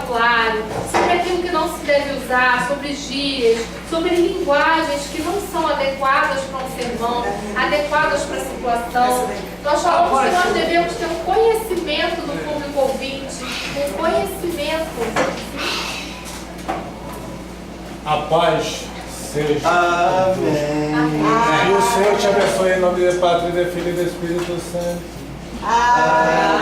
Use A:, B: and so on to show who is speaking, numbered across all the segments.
A: vocabulário, sobre aquilo que não se deve usar, sobre gírias, sobre linguagens que não são adequadas para um sermão, adequadas para a situação. Nós falamos que nós devemos ter um conhecimento do público ouvinte, um conhecimento.
B: A paz seja.
C: Amém.
B: E o Senhor te abençoe em nome do Pai, do Filho e do Espírito Santo.
C: Amém.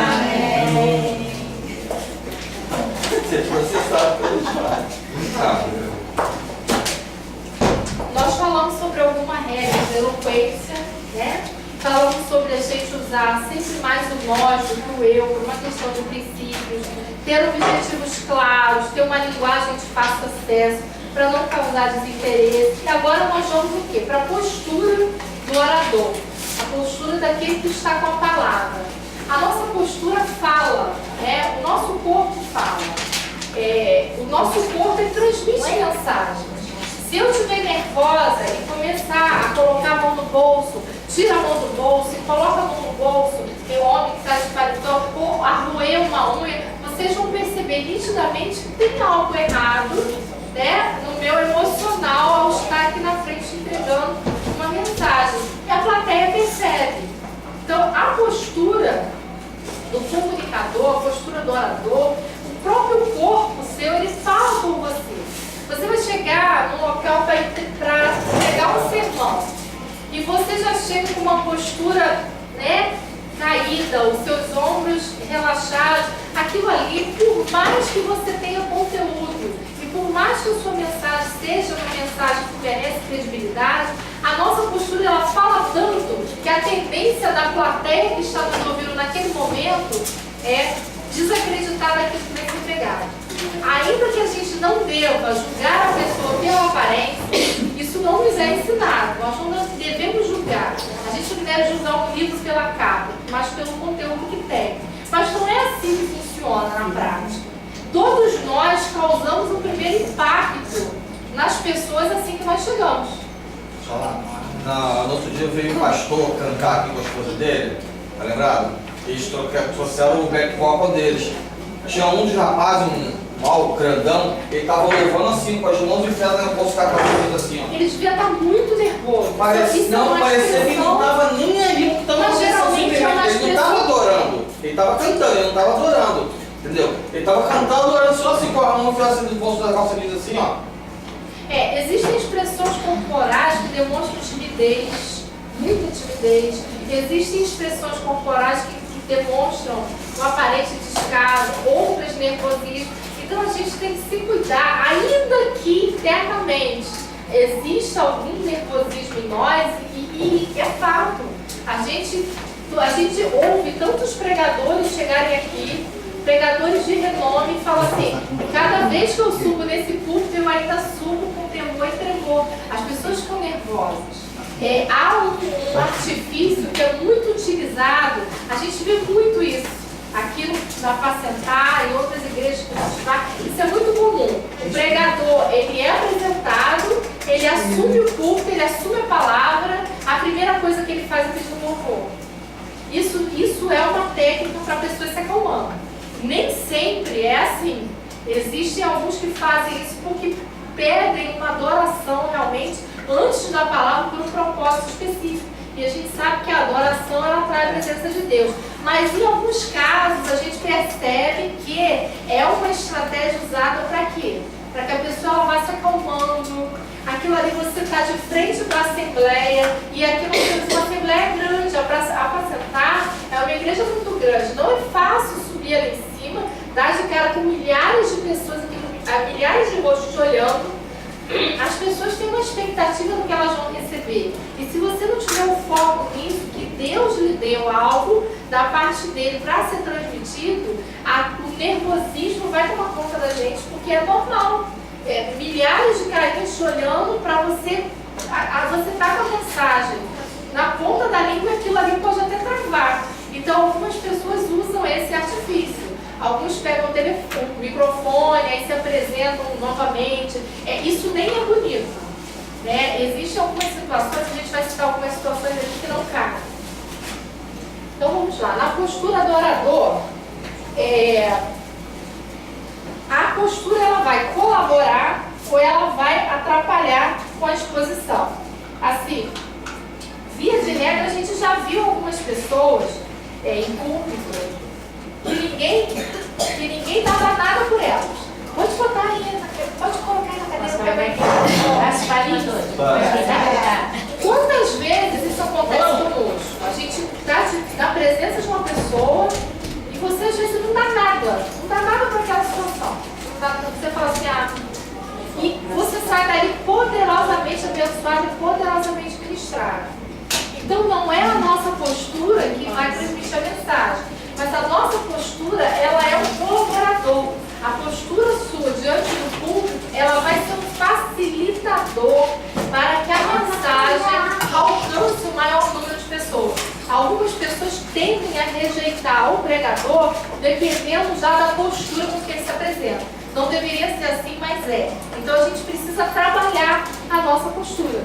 C: Ser processado pelos pais.
A: Nós falamos sobre alguma regra de eloquência, né? Falamos sobre a gente usar sempre mais o nós do que o eu, por uma questão de princípios, ter objetivos claros, ter uma linguagem de fácil acesso, para não causar desinteresse. E agora nós vamos o quê? Para a postura do orador, a postura daquele que está com a palavra. A nossa postura fala, né? O nosso corpo fala. O nosso corpo transmite mensagens. Se eu estiver nervosa e começar a colocar a mão no bolso, tira a mão do bolso e coloca a mão no bolso, tem um homem que está de paletó, ou arroer uma unha, vocês vão perceber nitidamente que tem algo errado, né, no meu emocional ao estar aqui na frente entregando uma mensagem. E a plateia percebe. Então, a postura do comunicador, a postura do orador, o próprio corpo seu, ele fala por você. Você vai chegar num local para pegar um sermão e você já chega com uma postura, né, caída, os seus ombros relaxados. Aquilo ali, por mais que você tenha conteúdo e por mais que a sua mensagem seja uma mensagem que merece credibilidade, a nossa postura ela fala tanto que a tendência da plateia que está nos ouvindo naquele momento é desacreditar daquilo que vai ser pregado. Ainda que a gente não deva julgar a pessoa pela aparência, isso não nos é ensinado. Nós não devemos julgar. A gente não deve julgar um livro pela capa, mas pelo conteúdo que tem. Mas não é assim que funciona na prática. Todos nós causamos o primeiro impacto nas pessoas assim que nós chegamos.
C: No outro dia veio um pastor cantar aqui com a esposa dele, tá lembrado? Eles trouxeram o back vocal deles. Tinha um dos rapazes, um mal grandão, ele tava levando assim com as mãos e enfiadas no bolso, ficar com as coisas assim, ó.
A: Ele devia estar muito nervoso.
C: Parecia que ele não tava nem aí,
A: Mas geralmente
C: ele não tava adorando, ele tava cantando, ele não tava adorando, entendeu? Ele tava cantando, adorando só assim com a mão enfiada no bolso da calça jeans assim, ó.
A: Existem expressões corporais que demonstram timidez, muita timidez. Existem expressões corporais que demonstram um aparente descaso, outras nervosismo. Então a gente tem que se cuidar, ainda que internamente exista algum nervosismo em nós, e é fato. A gente ouve tantos pregadores chegarem aqui, pregadores de renome, e falam assim: cada vez que eu subo nesse púlpito, eu ainda subo com temor e tremor. As pessoas ficam nervosas. Há um artifício que é muito utilizado, a gente vê muito isso aqui no Apacentar, em outras igrejas que a gente vai, isso é muito comum. O pregador, ele é apresentado, ele assume o púlpito, ele assume a palavra, a primeira coisa que ele faz é pedir um louvor. Isso é uma técnica para a pessoa se acalmando. Nem sempre é assim. Existem alguns que fazem isso porque pedem uma adoração realmente antes da palavra por um propósito específico. E a gente sabe que a adoração ela traz a presença de Deus. Mas em alguns casos a gente percebe que é uma estratégia usada para quê? Para que a pessoa ela vá se acalmando. Aquilo ali você está de frente para a assembleia e aquilo que uma assembleia é grande, a Apacentar é uma igreja muito grande. Não é fácil subir ali em cima, dar de cara com milhares de pessoas aqui, milhares de rostos te olhando. As pessoas têm uma expectativa do que elas vão receber. E se você não tiver um foco nisso, que Deus lhe deu algo da parte dele para ser transmitido, o nervosismo vai tomar conta da gente, porque é normal. Milhares de carinhas te olhando para você. Você está com a mensagem na ponta da língua, aquilo ali pode até travar. Então, algumas pessoas usam esse artifício. Alguns pegam o microfone, aí se apresentam novamente. Isso nem é bonito. Né? Existem algumas situações, a gente vai citar algumas situações aqui que não cabem. Então vamos lá. Na postura do orador, a postura ela vai colaborar ou ela vai atrapalhar com a exposição. Assim, via de regra, a gente já viu algumas pessoas em público que ninguém dava nada por elas. Pode botar aí, pode colocar aí na cadeira. As palhinhas. Quantas vezes isso acontece conosco? A gente está na presença de uma pessoa e você às vezes não dá nada para aquela situação. Você fala assim, e você sai dali poderosamente abençoado e poderosamente ministrado. Então não é a nossa postura que vai transmitir a mensagem, mas a nossa postura, ela é um colaborador. A postura sua diante do público, ela vai ser um facilitador para que a mensagem alcance o maior número de pessoas. Algumas pessoas tendem a rejeitar o pregador dependendo já da postura com que ele se apresenta. Não deveria ser assim, mas é. Então a gente precisa trabalhar a nossa postura.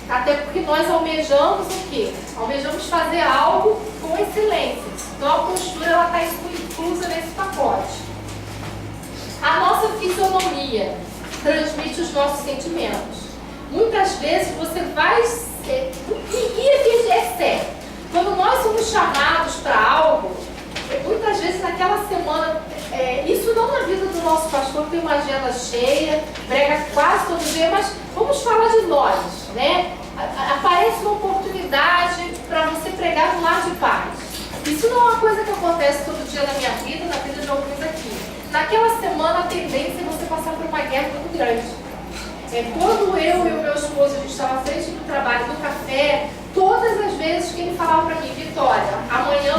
A: Até porque nós almejamos o quê? Almejamos fazer algo com excelência. Então a postura está inclusa nesse pacote. A nossa fisionomia transmite os nossos sentimentos. Muitas vezes você vai ser, e é certo. Quando nós somos chamados para algo, muitas vezes naquela semana, isso não na vida do nosso pastor, que tem uma agenda cheia, prega quase todo dia, mas vamos falar de nós, né? Aparece uma oportunidade para você pregar no lar de paz. Isso não é uma coisa que acontece todo dia na minha vida, na vida de alguns aqui. Naquela semana, a tendência é você passar por uma guerra muito grande. Quando eu e o meu esposo, a gente estava à frente do trabalho do café, todas as vezes que ele falava para mim, Vitória, amanhã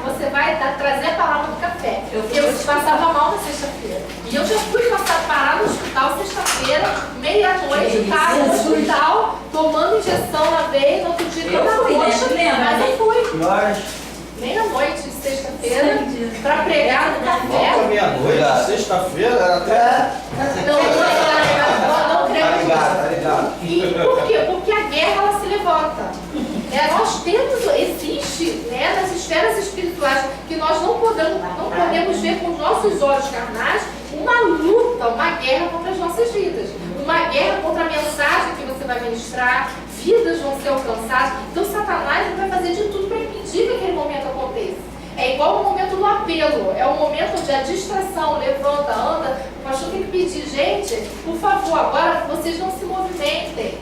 A: você vai trazer a palavra do café. Eu passava mal na sexta-feira. E eu já fui parar no hospital sexta-feira, meia-noite, estava no hospital, tomando injeção na veia, no outro dia toda roxa, mas eu fui. Meia-noite de sexta-feira, para pregar no café.
C: Nossa, meia-noite, sexta-feira, era até...
A: Não creio nisso.
C: Tá ligado.
A: E por quê? Porque a guerra, ela se levanta. Nós existe nas esferas espirituais, que nós não podemos ver com os nossos olhos carnais, uma luta, uma guerra contra as nossas vidas. Uma guerra contra a mensagem que você vai ministrar, vidas vão ser alcançadas. Então Satanás vai fazer de tudo para impedir que aquele momento aconteça. É igual o momento do apelo, é o momento onde a distração, levanta, anda, o pastor tem que pedir, gente, por favor, agora vocês não se movimentem.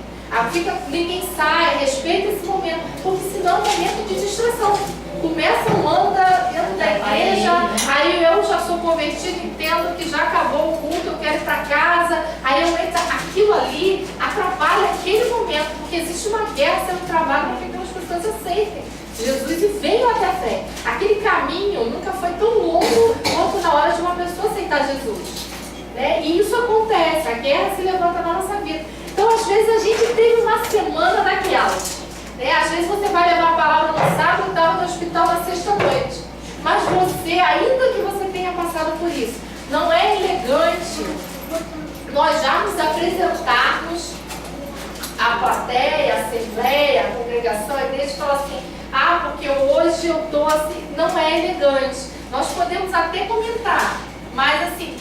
A: Ninguém sai, respeita esse momento, porque senão é um momento de distração. Começa um anda dentro da igreja, aí eu já sou convertido, entendo que já acabou o culto, eu quero ir para casa, aí eu entro, aquilo ali atrapalha aquele momento, porque existe uma guerra sendo travada para que aquelas pessoas aceitem Jesus e venham até a fé. Aquele caminho nunca foi tão longo quanto na hora de uma pessoa aceitar Jesus. E isso acontece, a guerra se levanta na nossa vida. Então, às vezes, a gente teve uma semana daquelas. Às vezes você vai levar a palavra no sábado e estava no hospital na sexta-noite. Mas você, ainda que você tenha passado por isso, não é elegante nós já nos apresentarmos à plateia, à assembleia, à congregação, à igreja e falar assim, porque hoje eu estou assim. Não é elegante. Nós podemos até comentar, mas assim,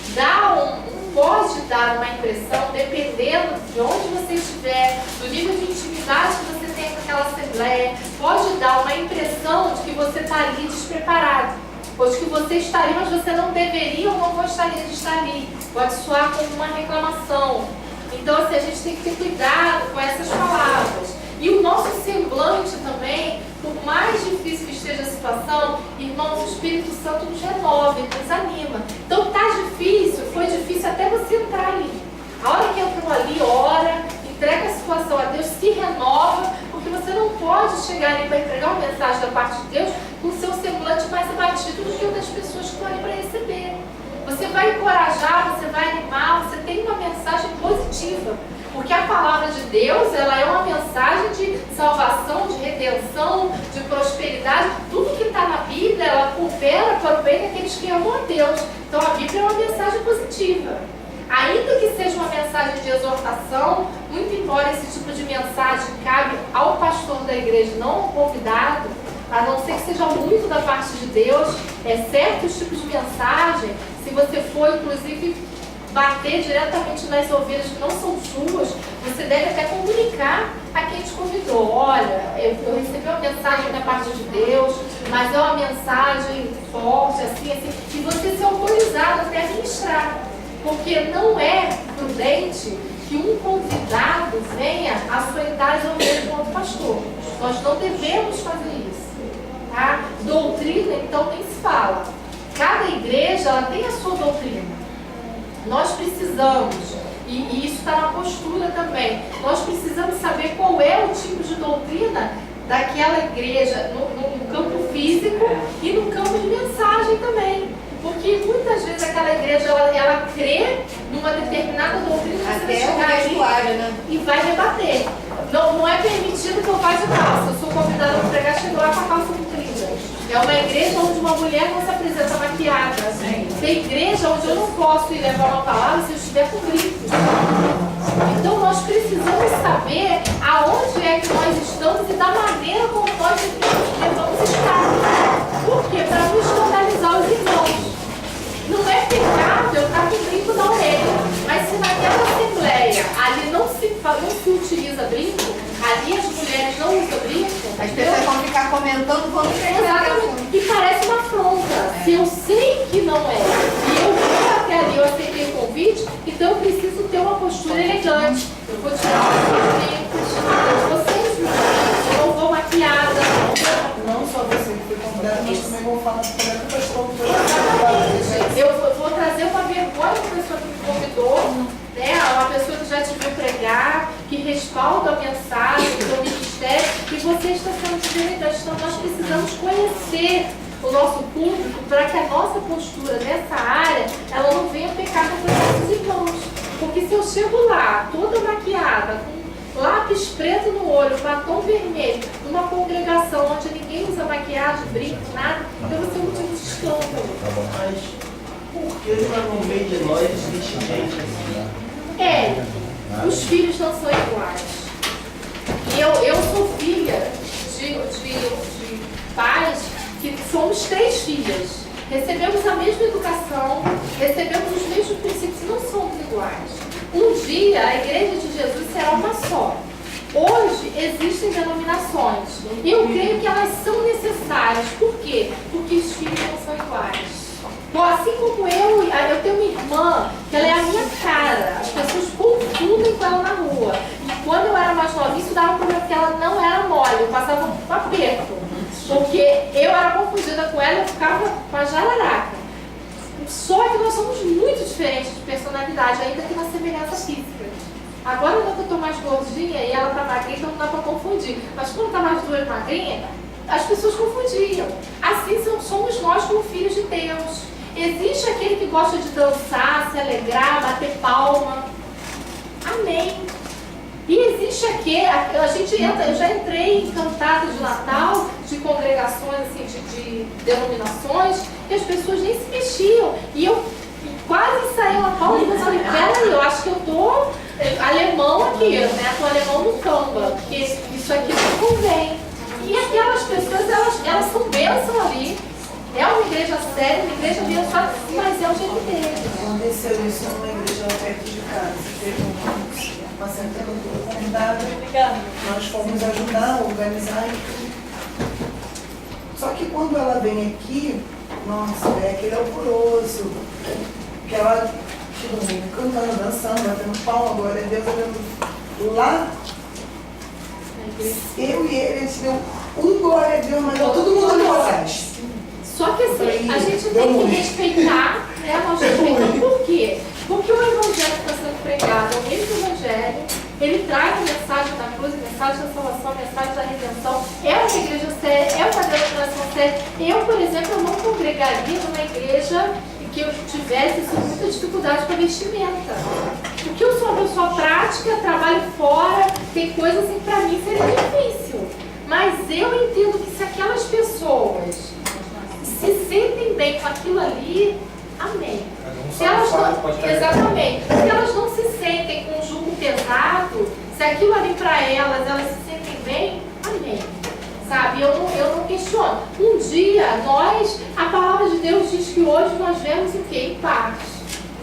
A: pode dar uma impressão, dependendo de onde você estiver, do nível de intimidade que você tem com aquela assembleia, pode dar uma impressão de que você está ali despreparado, ou de que você está ali, mas você não deveria ou não gostaria de estar ali. Pode soar como uma reclamação. Então, assim, a gente tem que ter cuidado com essas palavras. E o nosso semblante também, por mais difícil que esteja a situação, irmãos, o Espírito Santo nos renova, nos anima. Então tá difícil, foi difícil até você entrar ali. A hora que entrou ali, ora, entrega a situação a Deus, se renova, porque você não pode chegar ali para entregar uma mensagem da parte de Deus com o seu semblante mais abatido do que o das pessoas que estão ali para receber. Você vai encorajar, você vai animar, você tem uma mensagem positiva. Porque a palavra de Deus, ela é uma mensagem de salvação, de redenção, de prosperidade. Tudo que está na Bíblia, ela coopera para o bem daqueles que amam a Deus. Então a Bíblia é uma mensagem positiva. Ainda que seja uma mensagem de exortação, muito embora esse tipo de mensagem cabe ao pastor da igreja, não ao convidado, a não ser que seja muito da parte de Deus, certos tipos de mensagem, se você for, inclusive, bater diretamente nas ovelhas que não são suas, você deve até comunicar a quem te convidou. Olha, eu recebi uma mensagem da parte de Deus, mas é uma mensagem forte, assim, e você ser autorizado até a ministrar. Porque não é prudente que um convidado venha açoitar as ovelhas do outro pastor. Nós não devemos fazer isso. Tá? Doutrina, então, nem se fala. Cada igreja ela tem a sua doutrina. Nós precisamos, e isso está na postura também, nós precisamos saber qual é o tipo de doutrina daquela igreja no campo físico e no campo de mensagem também. Porque muitas vezes aquela igreja ela crê numa determinada doutrina, você vai chegar ali, né? E vai debater. Não é permitido que eu vá de calça. Eu sou convidada para pregar, chego lá com a calça comprida. É uma igreja onde uma mulher não se apresenta maquiada. Tem igreja onde eu não posso ir levar uma palavra se eu estiver com grito. Então nós precisamos saber aonde é que nós estamos e da maneira como nós devemos estar. Por quê? Para não escandalizar os irmãos. Não é pecado eu estar com brinco na orelha, mas se naquela assembleia ali não se utiliza brinco, ali as mulheres não usam brinco,
D: as pessoas vão ficar comentando quando
A: e parece uma afronta. Se eu sei que não é, e eu vou até ali, eu aceitei o convite, então eu preciso ter uma postura elegante. Eu vou tirar os brincos, eu vou sempre eu não vou maquiada.
E: Não só você que foi convidada, mas também vou falar com o pastor.
A: Eu vou trazer uma vergonha para a pessoa que me convidou, né? Uma pessoa que já te viu pregar, que respalda a mensagem do ministério, e você está sendo desleal. Então nós precisamos conhecer o nosso público para que a nossa postura nessa área ela não venha pecar contra os nossos irmãos. Porque se eu chego lá, toda maquiada, com lápis preto no olho, batom vermelho, numa congregação onde ninguém usa maquiagem, brinco, nada, eu vou ser motivo de escândalo.
E: Mas por que no meio de nós existe gente assim?
A: Os filhos não são iguais. E eu sou filha de pais que somos 3 filhas. Recebemos a mesma educação, recebemos os mesmos princípios e não somos iguais. Um dia a Igreja de Jesus será uma só. Hoje existem denominações. E eu creio que elas são necessárias. Por quê? Porque os filhos não são iguais. Bom, assim como eu tenho uma irmã que ela é a minha cara. As pessoas confundem com ela na rua. E quando eu era mais novinha, isso dava um problema porque ela não era mole. Eu passava um aperto. Porque eu era confundida com ela e eu ficava com a jararaca. Só que nós somos muito diferentes de personalidade, ainda que na semelhança física. Agora não que eu estou mais gordinha e ela está magrinha, então não dá para confundir. Mas quando está mais duas magrinhas, as pessoas confundiam. Assim somos nós como filhos de Deus. Existe aquele que gosta de dançar, se alegrar, bater palma. Amém. E existe aquele, a gente entra, eu já entrei em cantadas de Natal, de congregações, assim, de denominações, que as pessoas nem se mexiam. E eu quase saí uma palma e falei, peraí, eu acho que eu tô alemão aqui, né? Tô alemão no camba, porque isso aqui não convém. E aquelas pessoas, elas são bênção ali. É uma igreja séria, uma igreja abençoada, mas é o jeito deles.
E: Aconteceu isso numa igreja perto de casa. Teve uma certa cantora convidada. Nós fomos ajudar a organizar e tudo. Só que quando ela vem aqui, nossa, é aquele alvoroço. Que ela, todo mundo cantando, dançando, batendo palma, glória a Deus, olhando lá. Eu e ele, a gente deu glória a Deus, mas todo mundo não faz.
A: Só que assim, a gente tem que respeitar, né? Nós respeitamos por quê? Porque o evangelho que está sendo pregado, o mesmo evangelho, ele traz a mensagem da cruz, a mensagem da salvação, a mensagem da redenção. É uma igreja séria, é uma denominação séria. Eu, por exemplo, eu não congregaria numa igreja que eu tivesse muita dificuldade para vestimenta. Porque eu sou uma pessoa prática, trabalho fora, tem coisas assim que para mim seria difícil. Mas eu entendo que se aquelas pessoas se sentem bem com aquilo ali, amém. Se elas não, exatamente. Se elas não se sentem com um jugo pesado, se aquilo ali para elas se sentem bem, amém. Sabe? sabe? Eu não questiono. Um dia, a palavra de Deus diz que hoje nós vemos o quê? Em partes.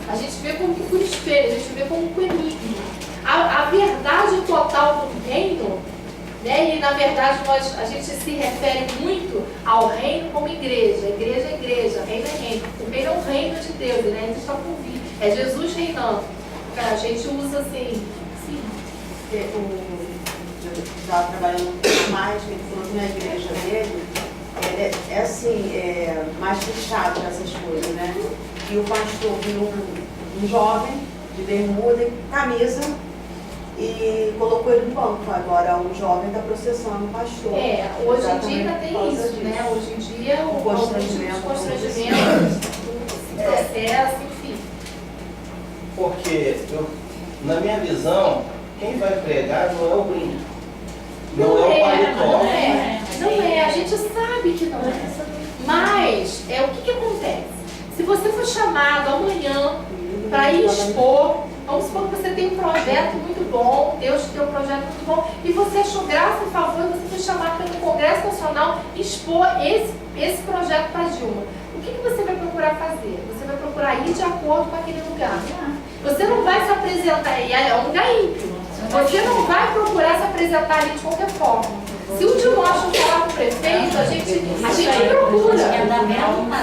A: A gente vê como que por espelho, a gente vê como por enigma. A verdade total do reino, né? E na verdade a gente se refere muito ao reino como igreja. Igreja é igreja, reino é reino. O reino é o reino de Deus, ele ainda está por vir. É Jesus reinando. A gente usa assim, sim.
D: Eu estava trabalhando mais, que ele falou que na igreja dele é assim, mais fechado para essas coisas, né? E o pastor viu um jovem de bermuda e camisa e colocou ele no banco. Agora o jovem está processando o pastor.
A: Hoje em dia ainda tem isso, né? Hoje em dia o constrangimento, processo, enfim.
F: Porque, na minha visão, quem vai pregar não é o brinco. Não é o paletó.
A: Não é, a gente sabe que não é. Mas, o que acontece? Se você for chamado amanhã para ir expor, vamos supor que você tem um projeto muito bom, Deus te deu um projeto muito bom, e você achou graça e favor, e você foi chamado pelo Congresso Nacional expor esse projeto para Dilma. O que você vai procurar fazer? Você vai procurar ir de acordo com aquele lugar. Você não vai se apresentar, e é um lugar ímpio. Você não vai procurar se apresentar ali de qualquer forma. Se o Dimóteo falar com o prefeito, a gente procura.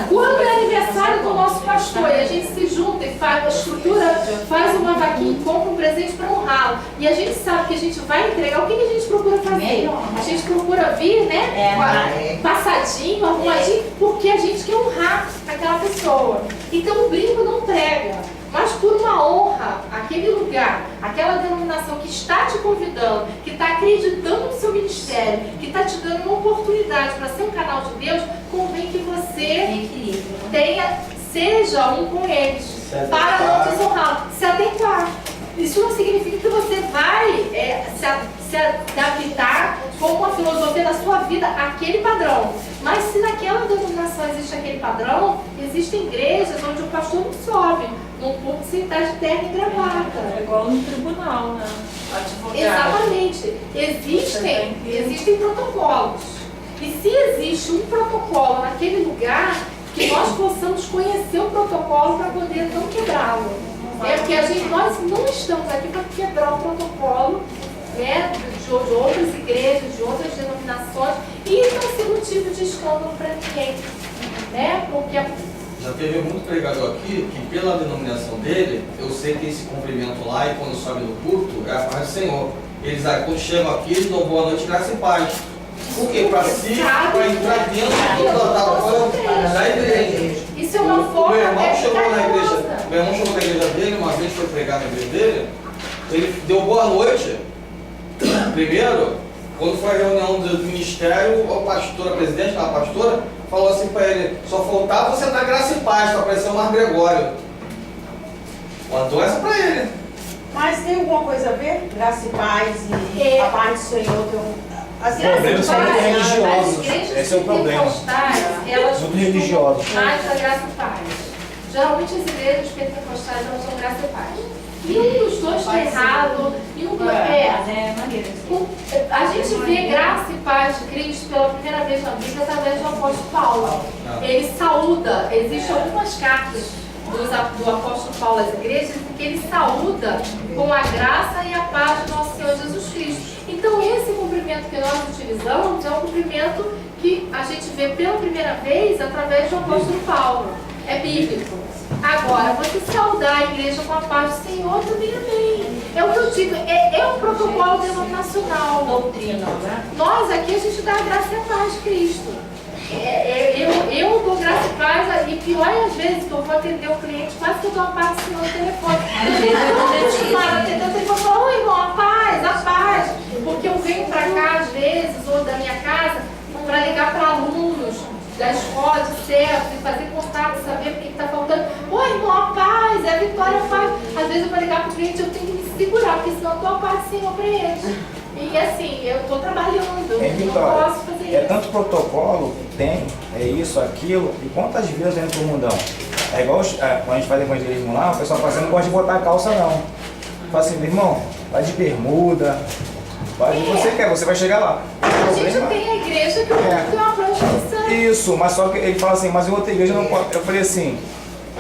A: Quando é aniversário do nosso pastor, e a gente se junta e faz a estrutura, faz uma vaquinha e compra um presente para honrá-lo. E a gente sabe que a gente vai entregar, o que a gente procura fazer? A gente procura vir, né? Passadinho, arrumadinho, porque a gente quer honrar aquela pessoa. Então o brinco não prega. Mas por uma honra, aquele lugar, aquela denominação que está te convidando, que está acreditando no seu ministério, que está te dando uma oportunidade para ser um canal de Deus, convém que você seja um com eles, para não desonrar, se adequar. Isso não significa que você vai se adaptar com uma filosofia da sua vida àquele padrão. Mas se naquela denominação existe aquele padrão, existem igrejas onde o pastor não sobe num púlpito sem estar de terno e gravata.
G: É igual no tribunal, né? Advogado.
A: Exatamente. Existem protocolos. E se existe um protocolo naquele lugar, que nós possamos conhecer o protocolo para poder não quebrá-lo. Porque nós não estamos aqui para quebrar o protocolo, né, de outras igrejas, de outras denominações, e não ser motivo de escândalo para ninguém. Né? Porque
C: já teve muito pregador aqui que, pela denominação dele, eu sei que esse cumprimento lá e quando sobe no culto é a paz do Senhor. Eles quando chegam aqui, eles dão boa noite, graça e paz. Por quê? Para entrar dentro da igreja.
A: Isso é uma forma.
C: Meu irmão chegou na igreja dele, uma vez foi pregar na igreja dele, ele deu boa noite. Primeiro, quando foi a reunião do ministério, a pastora, a presidente, a pastora, falou assim para ele: só faltava você dar graça e paz, para aparecer o Marco Gregório. Mandou essa para ele.
D: Mas tem alguma coisa a ver? Graça e paz e a paz do Senhor tem
B: Os problemas são muito religiosos. Esse é o problema.
A: Elas
B: muito religiosos.
A: Mais da graça e paz. Geralmente as igrejas pentecostais elas são graça e paz. E um dos dois está errado, e um dos a gente vê graça e paz de Cristo pela primeira vez na Bíblia através do apóstolo Paulo. Ele saúda, existem algumas cartas do apóstolo Paulo às igrejas em que ele saúda com a graça e a paz de nosso Senhor Jesus Cristo. Então esse cumprimento que nós utilizamos é um cumprimento que a gente vê pela primeira vez através do apóstolo Paulo. É bíblico. Agora, você saudar a igreja com a paz do Senhor também é bem. É o que eu digo, é um protocolo denominacional.
G: Doutrina, né?
A: Nós aqui a gente dá a graça e a paz de Cristo. Eu dou graça e paz, e pior é às vezes que eu vou atender o cliente, quase que eu dou a paz do Senhor no telefone. Eu estou acostumada a atender o telefone e falar: oi irmão, a paz. Porque eu venho para cá às vezes, ou da minha casa, para ligar para alunos da escola de certo, e fazer contato, saber o que está faltando. Oi, irmão, a paz, é a Vitória, a paz. Às vezes eu vou ligar para o cliente, eu tenho que me segurar, porque senão eu dou a paz do Senhor para eles. E assim, eu estou trabalhando, eu não posso fazer isso.
H: É tanto protocolo que tem, é isso, aquilo, e quantas vezes dentro do mundão? É igual quando a gente faz evangelismo lá, o pessoal fala assim: não gosta de botar calça não. Fala assim: meu irmão, vai de bermuda, Vai onde você quer, você vai chegar lá.
A: A gente tem a igreja que o mundo tem uma prostituição.
H: Isso, mas só que ele fala assim, mas em outra igreja não pode. Eu falei assim,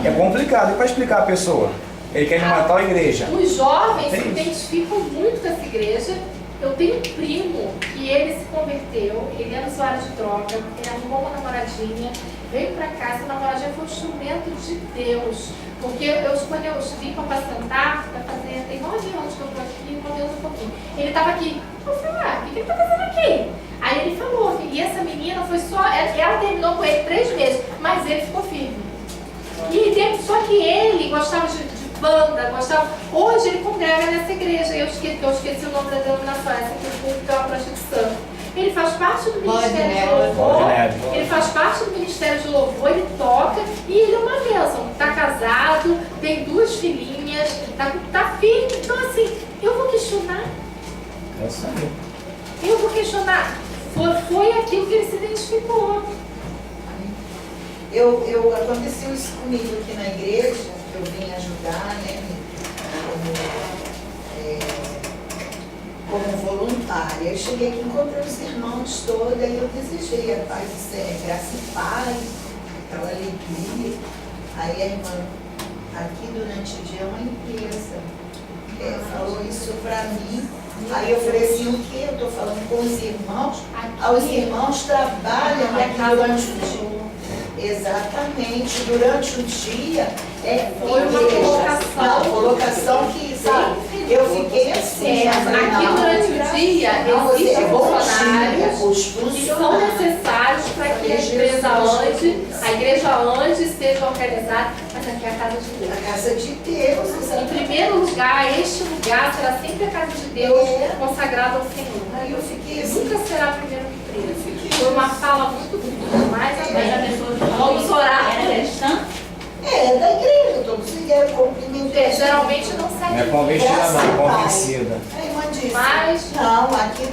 H: é complicado, e para explicar a pessoa? Ele quer me matar a igreja.
A: Os jovens
H: Tem
A: se
H: isso.
A: identificam muito com essa igreja. Eu tenho um primo que ele se converteu, ele era usuário de droga, ele arrumou uma namoradinha, veio pra cá, essa namoradinha foi um instrumento de Deus. Porque quando eu vim para apacentar, tem 9 anos que eu tô aqui, 9 anos e pouquinho. Ele tava aqui. Eu falei, o que ele tá fazendo aqui? Aí ele falou, e essa menina foi só, ela terminou com ele 3 meses, mas ele ficou firme. Só que ele gostava de banda, gostava. Hoje ele congrega nessa igreja, eu esqueci o nome da denominação, essa que o público é uma prostituição. Ele faz parte do Ministério de Louvor, ele faz parte do Ministério de Louvor, ele toca e ele é uma bênção. Tá casado, tem 2 filhinhas, tá firme. Então assim, eu vou questionar.
H: É isso aí.
A: Eu vou questionar. Foi aquilo que ele se identificou.
E: Aconteceu isso comigo aqui na igreja, que eu vim ajudar, né, como voluntária. Eu cheguei aqui, encontrei os irmãos todos, aí eu desejei a paz, graça e paz, aquela alegria. Aí a irmã, aqui durante o dia é uma empresa, falou isso pra mim. Aí eu falei assim, o que? Eu estou falando com os irmãos. Os irmãos trabalham aqui durante o dia. Exatamente, durante o dia
A: Foi uma colocação.
E: Não, colocação que, sabe, eu fiquei assim.
A: Aqui durante o dia existem funcionários que são necessários para que a igreja ande, seja organizada, mas aqui é a casa de Deus.
E: A casa de Deus,
A: Em primeiro lugar, este lugar será sempre a casa de Deus consagrada ao Senhor.
E: Aí eu fiquei assim.
A: Nunca será primeiro que preso. Foi uma fala muito bonita, mais amém. Vamos orar.
G: Era cristã?
E: É da igreja, todos fizeram cumprimento.
A: Geralmente não
H: Não
A: sai
H: é
A: de
H: convertida
E: Graça
H: não,
E: e
H: é
E: paz.
H: convencida.
E: A irmã disse,
A: Mas-
E: não, aqui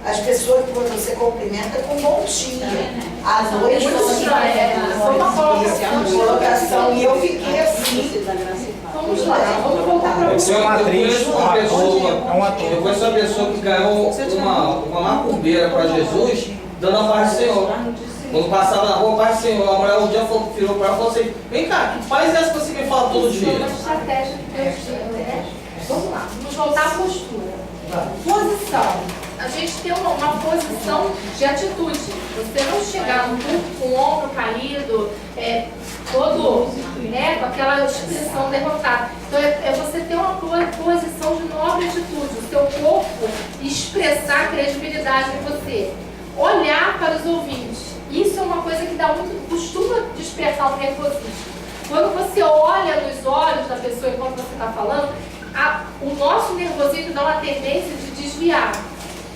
E: as pessoas que você cumprimenta com bom dia. À noite
A: Muito
E: você
A: estranho, foi uma
E: colocação. E eu fiquei assim.
A: Vamos lá, vamos voltar para
H: Deve ser uma atriz,
C: Eu conheço uma pessoa,
H: é um ator.
C: eu conheço uma pessoa que ganhou uma macumbeira para Jesus, dando a paz do Senhor. Quando passava na rua, paz do Senhor, a mulher um dia virou para ela e falou assim, vem cá, que paz é essa que você me fala todo
A: Foi
C: dia?
A: uma estratégia que Deus tinha, né? Vamos lá, vamos voltar à postura. Posição. A gente tem uma posição de atitude. Você não chegar no culto com o ombro caído, todo, né, com aquela expressão derrotada. Então é você ter uma posição de nobre atitude, o seu corpo expressar a credibilidade em você. Olhar para os ouvintes. Isso é uma coisa que costuma despertar o nervosismo. Quando você olha nos olhos da pessoa enquanto você está falando, o nosso nervosismo dá uma tendência de desviar,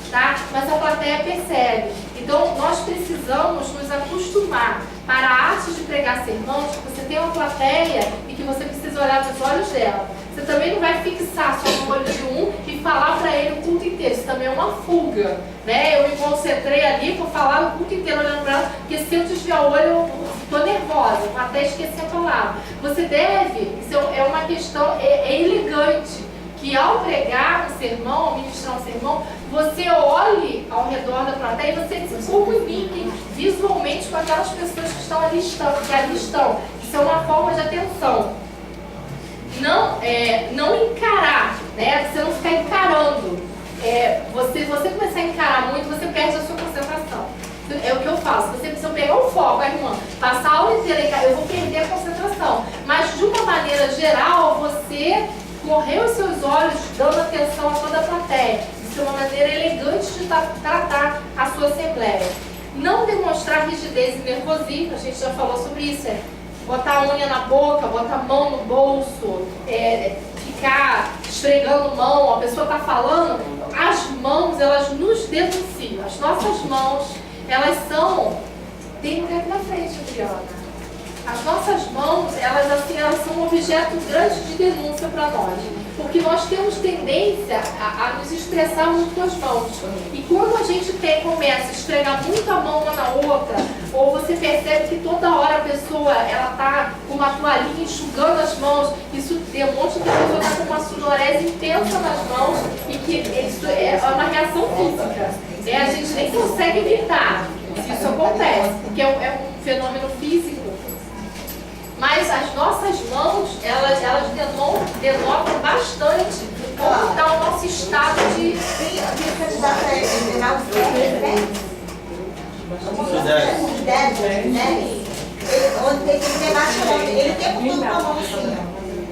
A: tá? Mas a plateia percebe. Então, nós precisamos nos acostumar para a arte de pregar sermão, que você tem uma plateia e que você precisa olhar nos olhos dela. Você também não vai fixar só no olho de um e falar para ele o culto inteiro. Isso também é uma fuga, né? Eu me concentrei ali por falar o culto inteiro olhando para ela, porque se eu desviar o olho, eu estou nervosa, vou até esquecer a palavra. Você deve, isso é uma questão, é elegante, que ao pregar um sermão, ao ministrar um sermão, você olhe ao redor da plateia e você se comunique visualmente com aquelas pessoas que ali estão. Isso é uma forma de atenção. Não encarar, né? Você não ficar encarando. Você começar a encarar muito, você perde a sua concentração. É o que eu faço. Se eu pegar o foco, a irmã, passar a aula inteira, eu vou perder a concentração. Mas de uma maneira geral, você correr os seus olhos dando atenção a toda a plateia. Isso é uma maneira elegante de tratar a sua assembleia. Não demonstrar rigidez e nervosismo, a gente já falou sobre isso. Botar a unha na boca, botar a mão no bolso, ficar esfregando mão, a pessoa está falando, as mãos, elas nos denunciam. As nossas mãos, elas são... Tem um aqui na frente, Adriana. As nossas mãos, elas são um objeto grande de denúncia para nós. Porque nós temos tendência a nos estressar muito com as mãos. E quando a gente começa a esfregar muito a mão uma na outra, ou você percebe que toda hora a pessoa está com uma toalhinha enxugando as mãos, isso demonstra que a pessoa está com uma sudorese intensa nas mãos e que isso é uma reação física. A gente nem consegue evitar se isso acontece, porque é um fenômeno físico. Mas as nossas mãos, elas denotam bastante como está o nosso estado de...
I: Os dedos, né? Onde tem que pegar as pontas. Ele tem tudo com a mão assim, ó.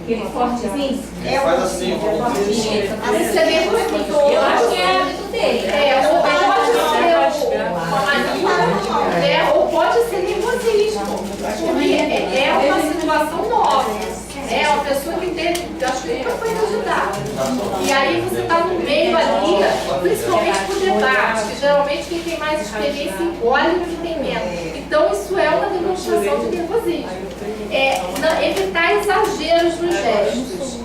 G: Aquele cortezinho?
C: Ele faz assim,
A: Isso é bem bonito.
G: Eu acho que é hábito dele.
A: Ou pode ser uma mania, ou pode ser nervosismo. Porque é uma situação nova. É uma pessoa que teve, acho que nunca foi ajudar. E aí você está no meio ali, principalmente por debate, que geralmente quem tem mais experiência engole o que tem menos. Então isso é uma demonstração de nervosismo. Evitar exageros nos gestos.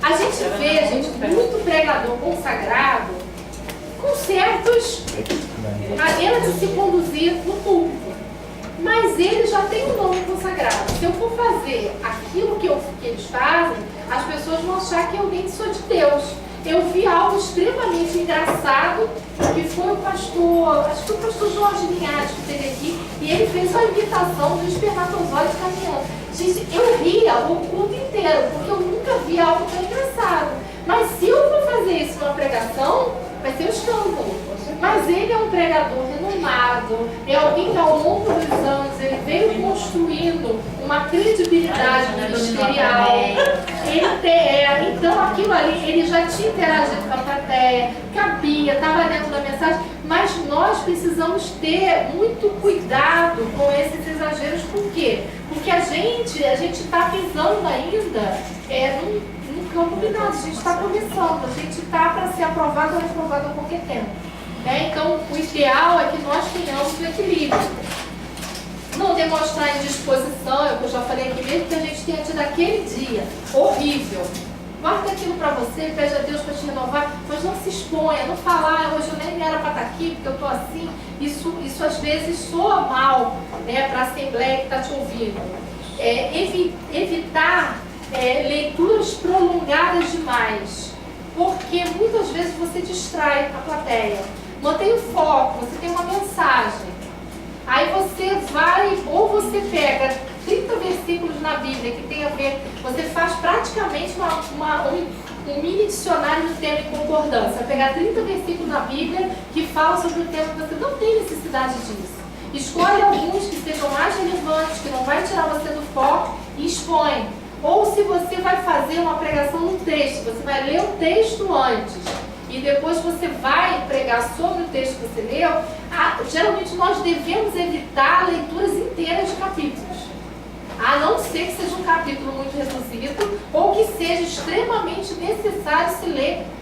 A: A gente vê, muito pregador consagrado com certas maneiras de se conduzir no público. Mas ele já tem um nome consagrado. Se eu for fazer aquilo que eles fazem, as pessoas vão achar que alguém sou de Deus. Eu vi algo extremamente engraçado, que foi o pastor, acho que foi o pastor Jorge Linhares que teve aqui, e ele fez uma imitação do espermatozoide caminhando. Gente, eu ria o culto inteiro, porque eu nunca vi algo tão engraçado. Mas se eu for fazer isso numa pregação, vai ser um escândalo. Mas ele é um pregador renomado, é alguém que ao longo dos anos ele veio construindo uma credibilidade ministerial. Então aquilo ali, ele já tinha interagido com a plateia, cabia, estava dentro da mensagem, mas nós precisamos ter muito cuidado com esses exageros. Por quê? Porque a gente está pisando ainda num campo minado, a gente está começando, a gente está para ser aprovado ou reprovado a qualquer tempo. Então, o ideal é que nós tenhamos o equilíbrio. Não demonstrar indisposição, é o que eu já falei aqui, mesmo que a gente tenha tido aquele dia horrível. Guarda aquilo para você, pede a Deus para te renovar, mas não se exponha, não falar, hoje eu nem era para estar aqui, porque eu estou assim. Isso às vezes soa mal, para a Assembleia que está te ouvindo. Evitar leituras prolongadas demais, porque muitas vezes você distrai a plateia. Mantenha o foco, você tem uma mensagem. Aí você vai, ou você pega 30 versículos na Bíblia que tem a ver, você faz praticamente um mini dicionário do tema em concordância. Pegar 30 versículos na Bíblia que falam sobre o tema, você não tem necessidade disso. Escolhe alguns que sejam mais relevantes, que não vai tirar você do foco e expõe. Ou se você vai fazer uma pregação no texto, você vai ler o texto antes e depois você vai pregar sobre o texto que você leu, geralmente nós devemos evitar leituras inteiras de capítulos. A não ser que seja um capítulo muito reduzido ou que seja extremamente necessário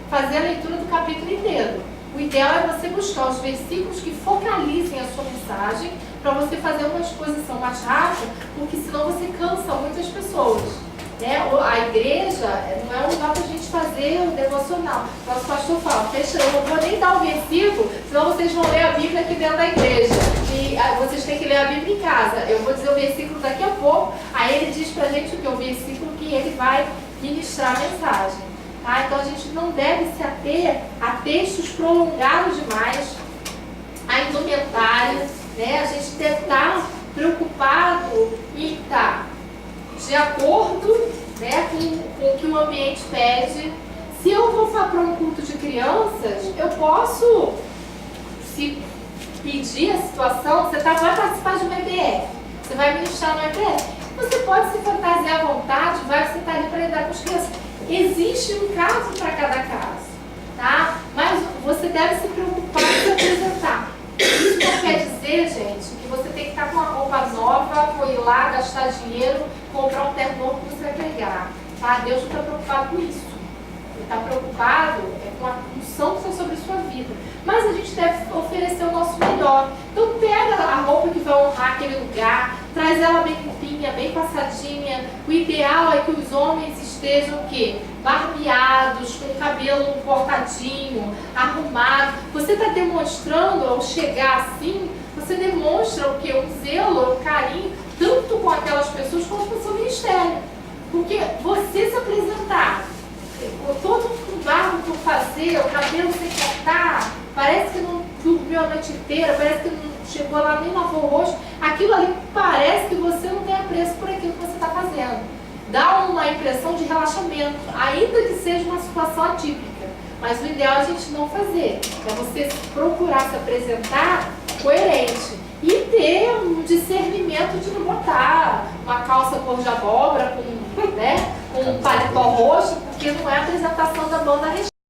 A: fazer a leitura do capítulo inteiro. O ideal é você buscar os versículos que focalizem a sua mensagem para você fazer uma exposição mais rápida, porque senão você cansa muitas pessoas. A igreja não é um lugar para a gente fazer o devocional. Nosso pastor fala, fecha, eu não vou nem dar o versículo, senão vocês vão ler a Bíblia aqui dentro da igreja. E vocês têm que ler a Bíblia em casa. Eu vou dizer o versículo daqui a pouco, aí ele diz para a gente o que? O versículo que ele vai ministrar a mensagem. Então a gente não deve se ater a textos prolongados demais, a indumentária, a gente deve estar preocupado em estar de acordo com o que o ambiente pede. Se eu vou para um culto de crianças, eu posso, se pedir a situação, você vai participar de um EBF, você vai ministrar no EBF, você pode se fantasiar à vontade, você está ali para lidar com as crianças. Existe um caso para cada caso, mas você deve se preocupar em se apresentar. Isso não quer dizer, gente, que você tem que estar com uma roupa nova, for ir lá, gastar dinheiro, comprar um terno novo que você vai pregar. Deus não está preocupado com isso. Ele está preocupado com a função que está sobre a sua vida. Mas a gente deve oferecer o nosso melhor. Então pega a roupa que vai honrar aquele lugar, traz ela bem limpinha, bem passadinha. O ideal é que os homens estejam o quê? Barbeados, com o cabelo cortadinho, arrumado. Você está demonstrando, ao chegar assim, você demonstra o quê? Um zelo, um carinho, tanto com aquelas pessoas quanto com o seu ministério. Porque você se apresentar, todo com barro por fazer, o cabelo sem cortar, parece que não dormiu a noite inteira, parece que não chegou lá nem lavou o rosto, aquilo ali parece que você não tem apreço por aquilo que você está fazendo. Dá uma impressão de relaxamento, ainda que seja uma situação atípica. Mas o ideal é a gente não fazer. É você procurar se apresentar coerente e ter um discernimento de não botar uma calça cor de abóbora com um paletó roxo, porque não é a apresentação da banda Restart.